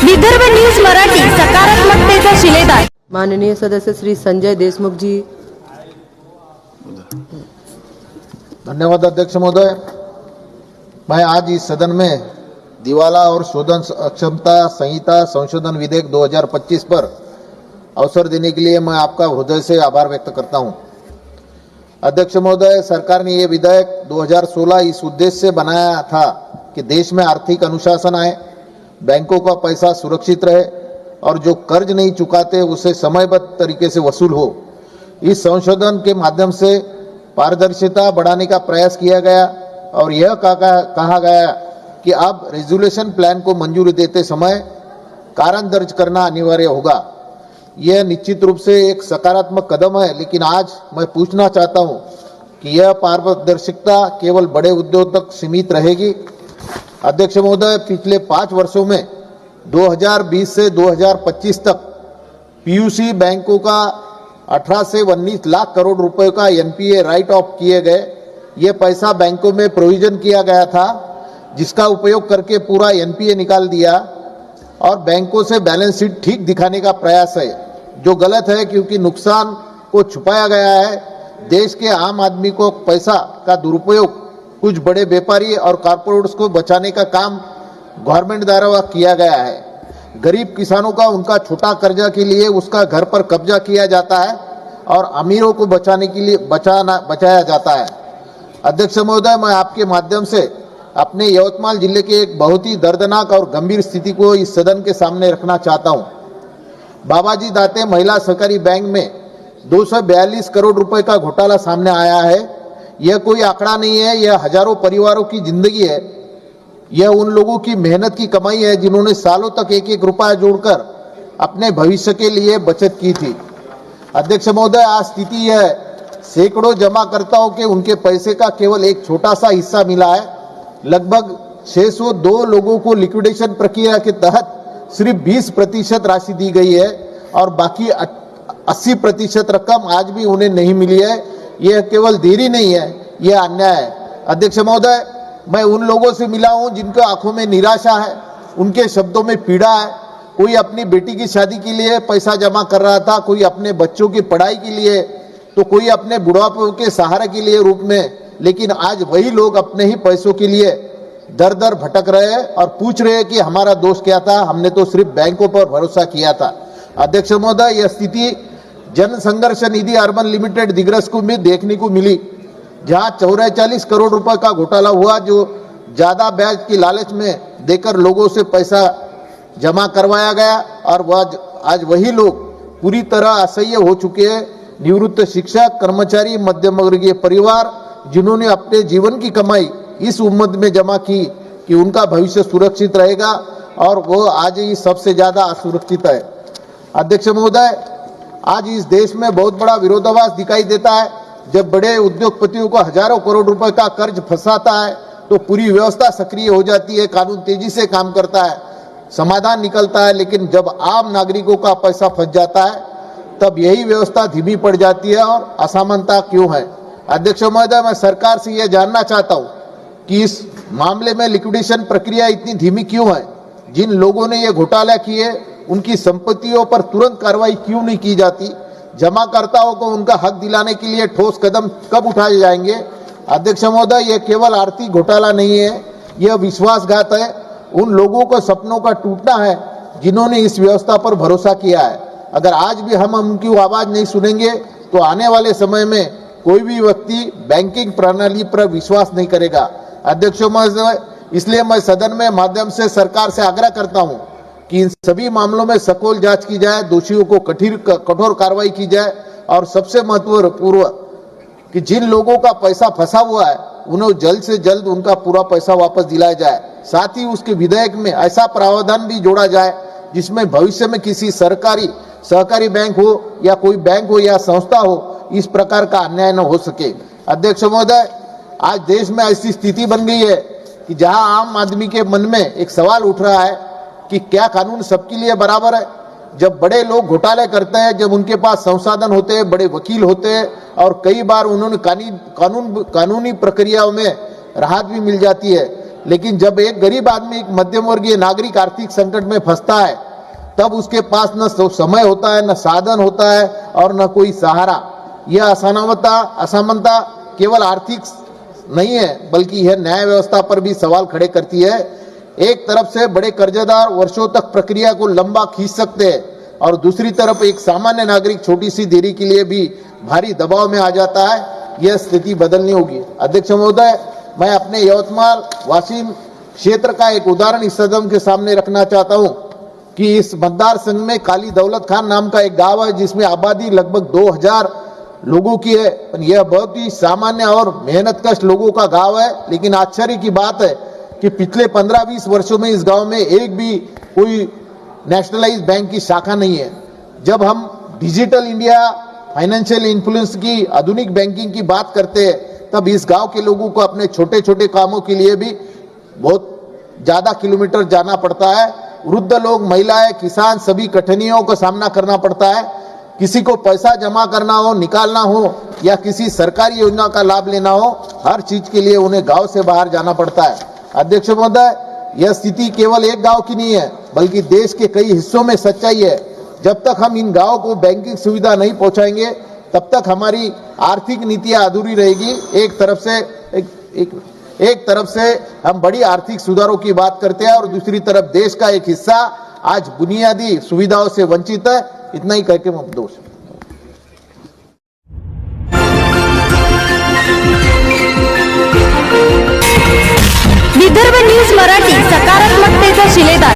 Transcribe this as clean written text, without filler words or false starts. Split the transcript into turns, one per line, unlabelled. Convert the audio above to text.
Vidarbha news Marathi सकारात्मकतेचा शिलेदार
माननीय सदस्य श्री संजय देशमुख जी।
धन्यवाद अध्यक्ष महोदय। मैं आज इस सदन में दिवाला और शोधन अक्षमता संहिता संशोधन विधेयक 2025 पर अवसर देने के लिए मैं आपका हृदय से आभार व्यक्त करता हूं। अध्यक्ष महोदय, सरकार ने यह विधेयक 2016 इस उद्देश्य से बनाया था कि देश में आर्थिक अनुशासन आए, बैंकों का पैसा सुरक्षित रहे और जो कर्ज नहीं चुकाते उसे समयबद्ध तरीके से वसूल हो। इस संशोधन के माध्यम से पारदर्शिता बढ़ाने का प्रयास किया गया और यह कहा गया कि अब रेजोल्यूशन प्लान को मंजूरी देते समय कारण दर्ज करना अनिवार्य होगा। यह निश्चित रूप से एक सकारात्मक कदम है, लेकिन आज मैं पूछना चाहता हूं कि यह पारदर्शिता केवल बड़े उद्योग तक सीमित रहेगी। अध्यक्ष महोदय, पिछले 5 वर्षों में 2020 से 2025 तक पीयूसी बैंकों का 18 से 19 लाख करोड़ रुपए का एनपीए राइट ऑफ किए गए। ये पैसा बैंकों में प्रोविजन किया गया था, जिसका उपयोग करके पूरा एनपीए निकाल दिया और बैंकों से बैलेंस शीट ठीक दिखाने का प्रयास है, जो गलत है क्योंकि नुकसान को छुपाया गया है। देश के आम आदमी को पैसा का दुरुपयोग कुछ बड़े व्यापारी और कॉर्पोरेट्स को बचाने का काम गवर्नमेंट द्वारा किया गया है। गरीब किसानों का उनका छोटा कर्जा के लिए उसका घर पर कब्जा किया जाता है और अमीरों को बचाने के लिए बचाया जाता है। अध्यक्ष महोदय, मैं आपके माध्यम से अपने यवतमाल जिले के एक बहुत ही दर्दनाक और गंभीर स्थिति को इस सदन के सामने रखना चाहता हूं। बाबाजी दाते महिला सहकारी बैंक में 242 करोड़ रुपए का घोटाला सामने आया है। यह कोई आंकड़ा नहीं है, यह हजारों परिवारों की जिंदगी है। यह उन लोगों की मेहनत की कमाई है जिन्होंने सालों तक एक एक रुपया जोड़कर अपने भविष्य के लिए बचत की थी। अध्यक्ष महोदय, आज स्थिति यह है, सैकड़ों जमाकर्ताओं के उनके पैसे का केवल एक छोटा सा हिस्सा मिला है। लगभग 602 लोगों को लिक्विडेशन प्रक्रिया के तहत सिर्फ 20% राशि दी गई है और बाकी 80% रकम आज भी उन्हें नहीं मिली है। यह केवल देरी नहीं है, यह अन्याय है। अध्यक्ष महोदय, मैं उन लोगों से मिला हूं जिनके आंखों में निराशा है, उनके शब्दों में पीड़ा है। कोई अपनी बेटी की शादी के लिए पैसा जमा कर रहा था, कोई अपने बच्चों की पढ़ाई के लिए, तो कोई अपने बुढ़ापे के सहारे के लिए रूप में। लेकिन आज वही लोग अपने ही पैसों के लिए दर दर भटक रहे हैं और पूछ रहे हैं कि हमारा दोष क्या था, हमने तो सिर्फ बैंकों पर भरोसा किया था। अध्यक्ष महोदय, यह स्थिति जन संघर्ष निधि अर्बन लिमिटेड दिग्रस को भी देखने को मिली, जहां 44 करोड़ रुपए का घोटाला हुआ, जो ज्यादा ब्याज की लालच में देकर लोगों से पैसा जमा करवाया गया और वह आज वही लोग पूरी तरह असह्य हो चुके हैं। निवृत्त शिक्षक, कर्मचारी, मध्यम वर्गीय परिवार, जिन्होंने अपने जीवन की कमाई इस उम्मीद में जमा की कि उनका भविष्य सुरक्षित रहेगा, और वो आज ही सबसे ज्यादा असुरक्षित है। अध्यक्ष महोदय, आज इस देश में बहुत बड़ा विरोधाभास दिखाई देता है। जब बड़े उद्योगपतियों को हजारों करोड़ रुपए का कर्ज फंसाता है तो पूरी व्यवस्था सक्रिय हो जाती है, कानून तेजी से काम करता है, समाधान निकलता है। लेकिन जब आम नागरिकों का पैसा फंस जाता है तब यही व्यवस्था धीमी पड़ जाती है और असमानता क्यों है। अध्यक्ष महोदय, मैं सरकार से यह जानना चाहता हूं कि इस मामले में लिक्विडेशन प्रक्रिया इतनी धीमी क्यों है। जिन लोगों ने ये घोटाला किए उनकी संपत्तियों पर तुरंत कार्रवाई क्यों नहीं की जाती। जमाकर्ताओं को उनका हक दिलाने के लिए ठोस कदम कब उठाए जाएंगे। अध्यक्ष महोदय, यह केवल आर्थिक घोटाला नहीं है, यह विश्वासघात है। उन लोगों को सपनों का टूटना है जिन्होंने इस व्यवस्था पर भरोसा किया है। अगर आज भी हम उनकी आवाज नहीं सुनेंगे तो आने वाले समय में कोई भी व्यक्ति बैंकिंग प्रणाली पर विश्वास नहीं करेगा। अध्यक्ष महोदय, इसलिए मैं सदन में माध्यम से सरकार से आग्रह करता हूं कि इन सभी मामलों में सखोल जांच की जाए, दोषियों को कठोर कार्रवाई की जाए और सबसे महत्वपूर्ण कि जिन लोगों का पैसा फंसा हुआ है उन्हें जल्द से जल्द उनका पूरा पैसा वापस दिलाया जाए। साथ ही उसके विधेयक में ऐसा प्रावधान भी जोड़ा जाए जिसमें भविष्य में किसी सहकारी बैंक हो या कोई बैंक हो या संस्था हो, इस प्रकार का अन्याय न हो सके। अध्यक्ष महोदय, आज देश में ऐसी स्थिति बन गई है कि जहां आम आदमी के मन में एक सवाल उठ रहा है कि क्या कानून सबके लिए बराबर है। जब बड़े लोग घोटाले करते हैं, जब उनके पास संसाधन होते हैं, बड़े वकील होते हैं और कई बार उन्होंने कानूनी प्रक्रियाओं में राहत भी मिल जाती है, लेकिन जब एक गरीब आदमी, एक मध्यम वर्गीय नागरिक आर्थिक संकट में फंसता है, तब उसके पास न समय होता है, न साधन होता है और न कोई सहारा। यह असमानता केवल आर्थिक नहीं है, बल्कि यह न्याय व्यवस्था पर भी सवाल खड़े करती है। एक तरफ से बड़े कर्जदार वर्षों तक प्रक्रिया को लंबा खींच सकते हैं और दूसरी तरफ एक सामान्य नागरिक छोटी सी देरी के लिए भी भारी दबाव में आ जाता है। यह स्थिति बदलनी होगी। अध्यक्ष महोदय, मैं अपने यवतमाल वाशिम क्षेत्र का एक उदाहरण इस सदन के सामने रखना चाहता हूं कि इस मतदार संघ में काली दौलत खान नाम का एक गांव है, जिसमें आबादी लगभग 2000 लोगों की है। यह बहुत ही सामान्य और मेहनतकश लोगों का गांव है, लेकिन आश्चर्य की बात है कि पिछले 15-20 वर्षों में इस गांव में एक भी कोई नेशनलाइज्ड बैंक की शाखा नहीं है। जब हम डिजिटल इंडिया, फाइनेंशियल इन्फ्लुएंस की, आधुनिक बैंकिंग की बात करते हैं, तब इस गांव के लोगों को अपने छोटे छोटे कामों के लिए भी बहुत ज्यादा किलोमीटर जाना पड़ता है। वृद्ध लोग, महिलाएं, किसान सभी कठिनाइयों का सामना करना पड़ता है। किसी को पैसा जमा करना हो, निकालना हो या किसी सरकारी योजना का लाभ लेना हो, हर चीज के लिए उन्हें गांव से बाहर जाना पड़ता है। अध्यक्ष महोदय, यह स्थिति केवल एक गांव की नहीं है, बल्कि देश के कई हिस्सों में सच्चाई है। जब तक हम इन गांवों को बैंकिंग सुविधा नहीं पहुंचाएंगे, तब तक हमारी आर्थिक नीतियां अधूरी रहेगी। एक तरफ से हम बड़ी आर्थिक सुधारों की बात करते हैं और दूसरी तरफ देश का एक हिस्सा आज बुनियादी सुविधाओं से वंचित है। इतना ही कहकर मैं दोष।
विदर्भ न्यूज मराठी, सकारात्मकतेचा शिलेदार।